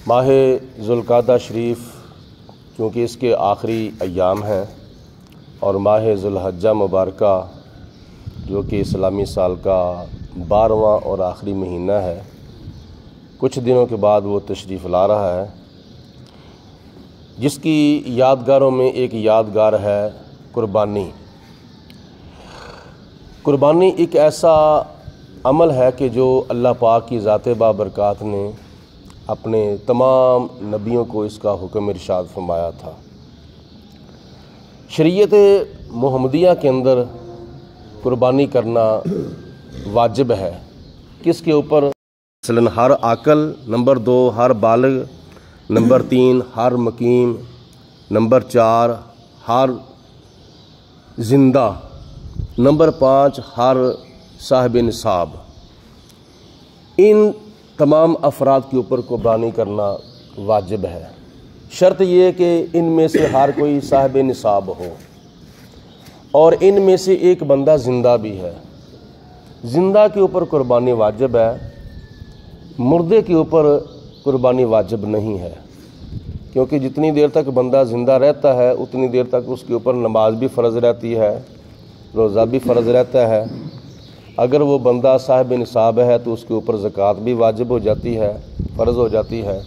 ماہ ذوالقعدہ شریف چونکہ اس کے آخری ایام ہیں اور ماہ ذوالحجہ مبارکہ جو کہ اسلامی سال کا 12واں اور آخری مہینہ ہے، کچھ دنوں کے بعد وہ تشریف لا رہا ہے، جس کی یادگاروں میں ایک یادگار ہے قربانی۔ قربانی ایک ایسا عمل ہے کہ جو اللہ پاک کی ذات بابرکات نے اپنے تمام نبیوں کو اس کا حکم ارشاد فرمایا تھا۔ شریعت محمدیہ کے اندر قربانی کرنا واجب ہے۔ کس کے اوپر؟ مثلاً ہر عاقل، نمبر 2 ہر بالغ، نمبر 3 ہر مقیم، نمبر 4 ہر زندہ، نمبر 5 ہر صاحب نصاب۔ ان تمام افراد کے اوپر قربانی کرنا واجب ہے۔ شرط یہ کہ ان میں سے ہر کوئی صاحب نصاب ہو اور ان میں سے ایک بندہ زندہ بھی ہے۔ زندہ کے اوپر قربانی واجب ہے، مردے کے اوپر قربانی واجب نہیں ہے، کیونکہ جتنی دیر تک بندہ زندہ رہتا ہے اتنی دیر تک اس کے اوپر نماز بھی فرض رہتی ہے، روزہ بھی فرض رہتا ہے۔ اگر وہ بندہ صاحب نصاب ہے تو اس کے اوپر زکوٰۃ بھی واجب ہو جاتی ہے، فرض ہو جاتی ہے۔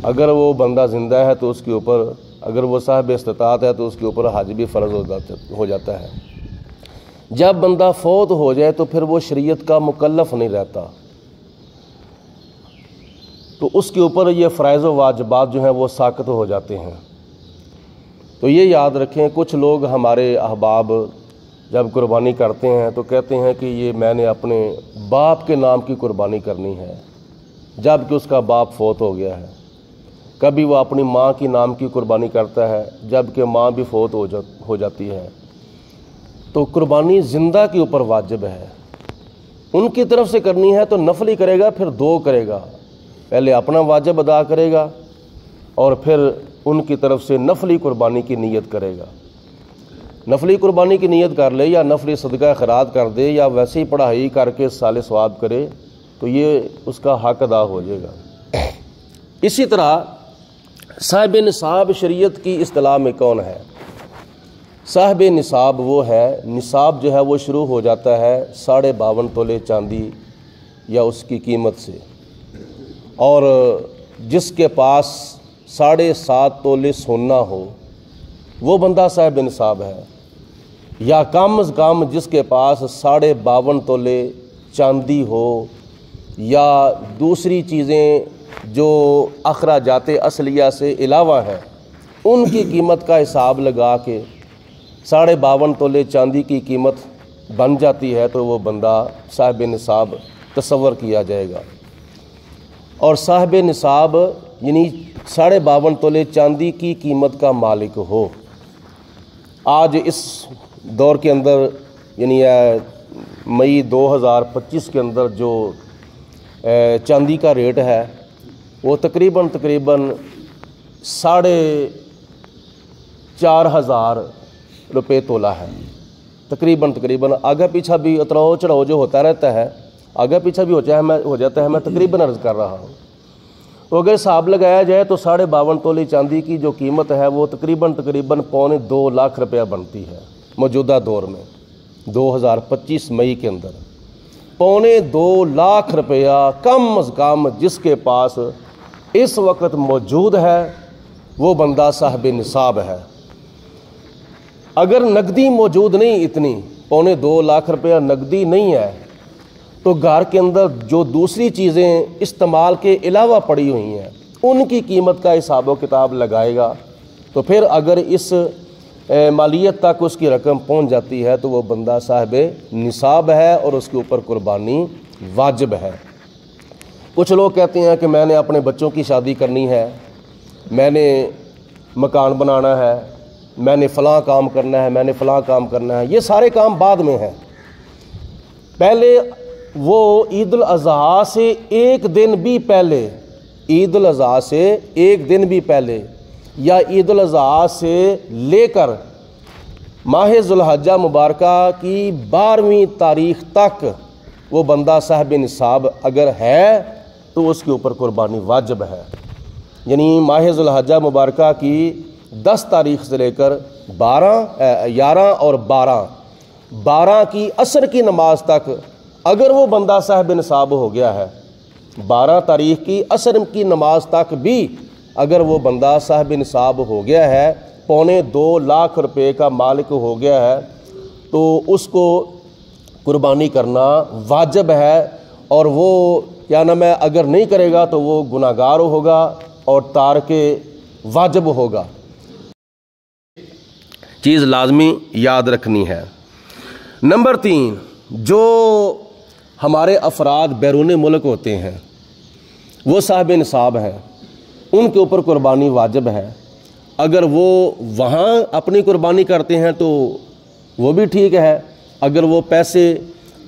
اگر وہ بندہ زندہ ہے تو اس کے اوپر، اگر وہ صاحب استطاعت ہے تو اس کے اوپر حج بھی فرض ہو جاتا ہے۔ جب بندہ فوت ہو جائے تو پھر وہ شریعت کا مکلف نہیں رہتا، تو اس کے اوپر یہ فرائض و واجبات جو ہیں وہ ساقط ہو جاتے ہیں۔ تو یہ یاد رکھیں، کچھ لوگ ہمارے احباب جب قربانی کرتے ہیں تو کہتے ہیں کہ یہ میں نے اپنے باپ کے نام کی قربانی کرنی ہے، جب کہ اس کا باپ فوت ہو گیا ہے۔ کبھی وہ اپنی ماں کی نام کی قربانی کرتا ہے جب کہ ماں بھی فوت ہو جاتی ہے۔ تو قربانی زندہ کے اوپر واجب ہے، ان کی طرف سے کرنی ہے تو نفلی کرے گا، پھر 2 کرے گا، پہلے اپنا واجب ادا کرے گا اور پھر ان کی طرف سے نفلی قربانی کی نیت کرے گا۔ نفلی قربانی کی نیت کر لے یا نفلی صدقہ خیرات کر دے یا ویسے ہی پڑھائی کر کے سال ثواب کرے تو یہ اس کا حق ادا ہو جائے گا۔ اسی طرح صاحب نصاب شریعت کی اصطلاح میں کون ہے؟ صاحب نصاب وہ ہے، نصاب جو ہے وہ شروع ہو جاتا ہے 52.5 تولے چاندی یا اس کی قیمت سے، اور جس کے پاس 7.5 تولے سونا ہو وہ بندہ صاحب نصاب ہے، یا کم از کم جس کے پاس 52.5 تولے چاندی ہو یا دوسری چیزیں جو اخراجات اصلیہ سے علاوہ ہیں ان کی قیمت کا حساب لگا کے 52.5 تولے چاندی کی قیمت بن جاتی ہے تو وہ بندہ صاحب نصاب تصور کیا جائے گا۔ اور صاحب نصاب یعنی 52.5 تولے چاندی کی قیمت کا مالک ہو۔ آج اس دور کے اندر یعنی مئی 2025 کے اندر جو چاندی کا ریٹ ہے وہ تقریباً 4,500 روپے تولہ ہے، تقریباً آگے پیچھے بھی اتراؤ چڑھاؤ جو ہوتا رہتا ہے، آگے پیچھے بھی ہو جاتا ہے، میں تقریباً عرض کر رہا ہوں۔ تو اگر حساب لگایا جائے تو 52.5 تولے چاندی کی جو قیمت ہے وہ تقریباً 2.25 لاکھ روپیہ بنتی ہے موجودہ دور میں 2025 مئی کے اندر۔ 2.25 لاکھ روپیہ کم از کم جس کے پاس اس وقت موجود ہے وہ بندہ صاحب نصاب ہے۔ اگر نقدی موجود نہیں، اتنی 2.25 لاکھ روپیہ نقدی نہیں ہے تو گھر کے اندر جو دوسری چیزیں استعمال کے علاوہ پڑی ہوئی ہیں ان کی قیمت کا حساب و کتاب لگائے گا، تو پھر اگر اس مالیت تک اس کی رقم پہنچ جاتی ہے تو وہ بندہ صاحب نصاب ہے اور اس کے اوپر قربانی واجب ہے۔ کچھ لوگ کہتے ہیں کہ میں نے اپنے بچوں کی شادی کرنی ہے، میں نے مکان بنانا ہے، میں نے فلاں کام کرنا ہے، میں نے فلاں کام کرنا ہے۔ یہ سارے کام بعد میں ہیں، پہلے وہ عید الاضحیٰ سے 1 دن بھی پہلے، عید الاضحیٰ سے 1 دن بھی پہلے یا عید الاضحیٰ سے لے کر ماہ ذوالحجہ مبارکہ کی 12ویں تاریخ تک وہ بندہ صاحب نصاب اگر ہے تو اس کے اوپر قربانی واجب ہے۔ یعنی ماہ ذو الحجہ مبارکہ کی 10 تاریخ سے لے کر 11 اور 12 کی عصر کی نماز تک اگر وہ بندہ صاحب نصاب ہو گیا ہے، 12 تاریخ کی عصر کی نماز تک بھی اگر وہ بندہ صاحب نصاب ہو گیا ہے، 2.25 لاکھ روپے کا مالک ہو گیا ہے، تو اس کو قربانی کرنا واجب ہے، اور وہ کیا نام ہے، اگر نہیں کرے گا تو وہ گناہگار ہوگا اور تارک واجب ہوگا۔ چیز لازمی یاد رکھنی ہے۔ نمبر 3، جو ہمارے افراد بیرون ملک ہوتے ہیں، وہ صاحب نصاب ہیں، ان کے اوپر قربانی واجب ہے۔ اگر وہ وہاں اپنی قربانی کرتے ہیں تو وہ بھی ٹھیک ہے، اگر وہ پیسے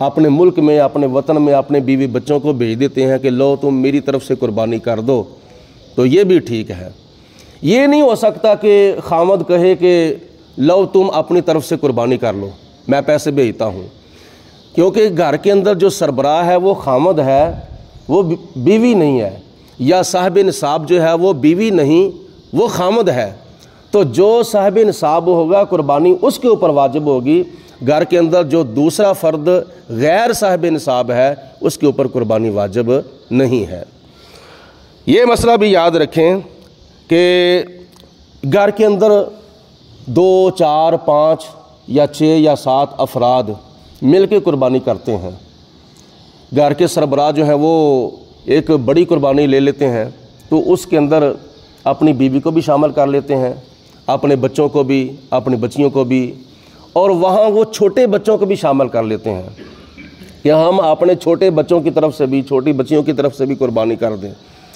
اپنے ملک میں، اپنے وطن میں اپنے بیوی بچوں کو بھیج دیتے ہیں کہ لو تم میری طرف سے قربانی کر دو، تو یہ بھی ٹھیک ہے۔ یہ نہیں ہو سکتا کہ خامد کہے کہ لو تم اپنی طرف سے قربانی کر لو، میں پیسے بھیجتا ہوں، کیونکہ گھر کے اندر جو سربراہ ہے وہ خامد ہے، وہ بیوی نہیں ہے، یا صاحب نصاب جو ہے وہ بیوی نہیں، وہ خامد ہے۔ تو جو صاحب نصاب ہوگا قربانی اس کے اوپر واجب ہوگی، گھر کے اندر جو دوسرا فرد غیر صاحب نصاب ہے اس کے اوپر قربانی واجب نہیں ہے۔ یہ مسئلہ بھی یاد رکھیں کہ گھر کے اندر 2، 4، 5 یا 6 یا 7 افراد مل کے قربانی کرتے ہیں، گھر کے سربراہ جو ہیں وہ ایک بڑی قربانی لے لیتے ہیں، تو اس کے اندر اپنی بیوی کو بھی شامل کر لیتے ہیں، اپنے بچوں کو بھی، اپنی بچیوں کو بھی، اور وہاں وہ چھوٹے بچوں کو بھی شامل کر لیتے ہیں کہ ہم اپنے چھوٹے بچوں کی طرف سے بھی، چھوٹی بچیوں کی طرف سے بھی قربانی کر دیں،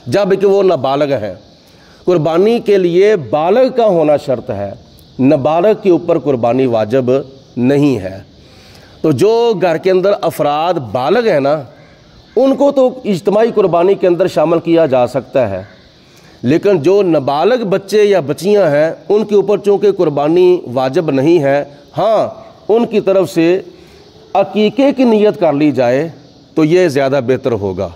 جب کہ وہ نابالغ ہے۔ قربانی کے لیے بالغ کا ہونا شرط ہے، نابالغ کے اوپر قربانی واجب نہیں ہے۔ تو جو گھر کے اندر افراد بالغ ہیں نا، ان کو تو اجتماعی قربانی کے اندر شامل کیا جا سکتا ہے، لیکن جو نابالغ بچے یا بچیاں ہیں ان کے اوپر چونکہ قربانی واجب نہیں ہے، ہاں ان کی طرف سے عقیقے کی نیت کر لی جائے تو یہ زیادہ بہتر ہوگا۔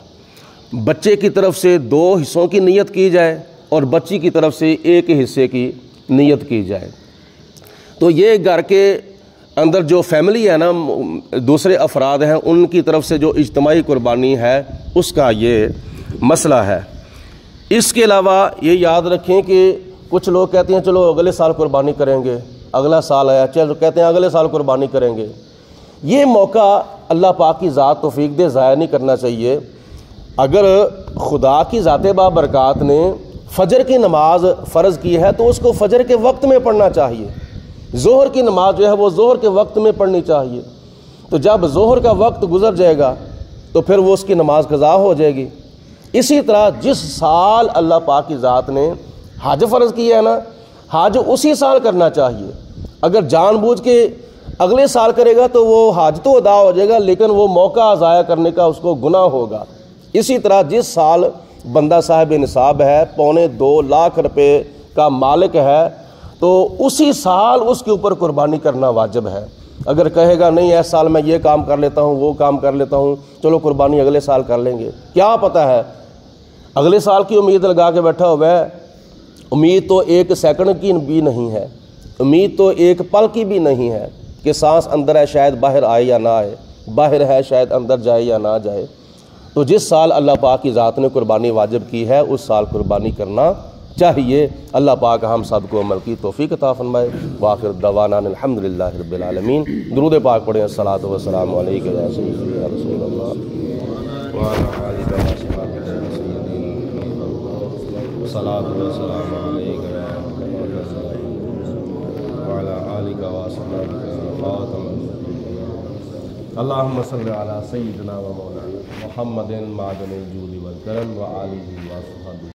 بچے کی طرف سے 2 حصوں کی نیت کی جائے اور بچی کی طرف سے 1 حصے کی نیت کی جائے، تو یہ گھر کے اندر جو فیملی ہے نا، دوسرے افراد ہیں، ان کی طرف سے جو اجتماعی قربانی ہے اس کا یہ مسئلہ ہے۔ اس کے علاوہ یہ یاد رکھیں کہ کچھ لوگ کہتے ہیں چلو اگلے سال قربانی کریں گے، اگلا سال آیا، چلو کہتے ہیں اگلے سال قربانی کریں گے۔ یہ موقع اللہ پاک کی ذات توفیق دے ضائع نہیں کرنا چاہیے۔ اگر خدا کی ذات بابرکات نے فجر کی نماز فرض کی ہے تو اس کو فجر کے وقت میں پڑھنا چاہیے، ظہر کی نماز جو ہے وہ ظہر کے وقت میں پڑھنی چاہیے۔ تو جب ظہر کا وقت گزر جائے گا تو پھر وہ اس کی نماز قضا ہو جائے گی۔ اسی طرح جس سال اللہ پاک کی ذات نے حج فرض کیا ہے نا، حج اسی سال کرنا چاہیے۔ اگر جان بوجھ کے اگلے سال کرے گا تو وہ حج تو ادا ہو جائے گا، لیکن وہ موقع ضائع کرنے کا اس کو گناہ ہوگا۔ اسی طرح جس سال بندہ صاحب نصاب ہے، 2.25 لاکھ روپے کا مالک ہے، تو اسی سال اس کے اوپر قربانی کرنا واجب ہے۔ اگر کہے گا نہیں اس سال میں یہ کام کر لیتا ہوں، وہ کام کر لیتا ہوں، چلو قربانی اگلے سال کر لیں گے، کیا پتہ ہے اگلے سال کی امید لگا کے بیٹھا ہوا ہے۔ امید تو 1 سیکنڈ کی بھی نہیں ہے، امید تو 1 پل کی بھی نہیں ہے کہ سانس اندر ہے شاید باہر آئے یا نہ آئے، باہر ہے شاید اندر جائے یا نہ جائے۔ تو جس سال اللہ پاک کی ذات نے قربانی واجب کی ہے اس سال قربانی کرنا چاہیے۔ اللہ پاک ہم سب کو عمل کی توفیق عطا فرمائے۔ وآخر دعوانا الحمدللہ رب العالمین۔ درود پاک پڑھیں، الصلاۃ والسلام علیکم یا سیدی یا رسول اللہ وعلی آلہ وصحبہ الصلاۃ والسلام علیکم وعلی آلہ وصحبہ خاتم۔ اللہم صلی علی سیدنا و مولانا محمد معدن الجود والکرم وآلہ وصحبہ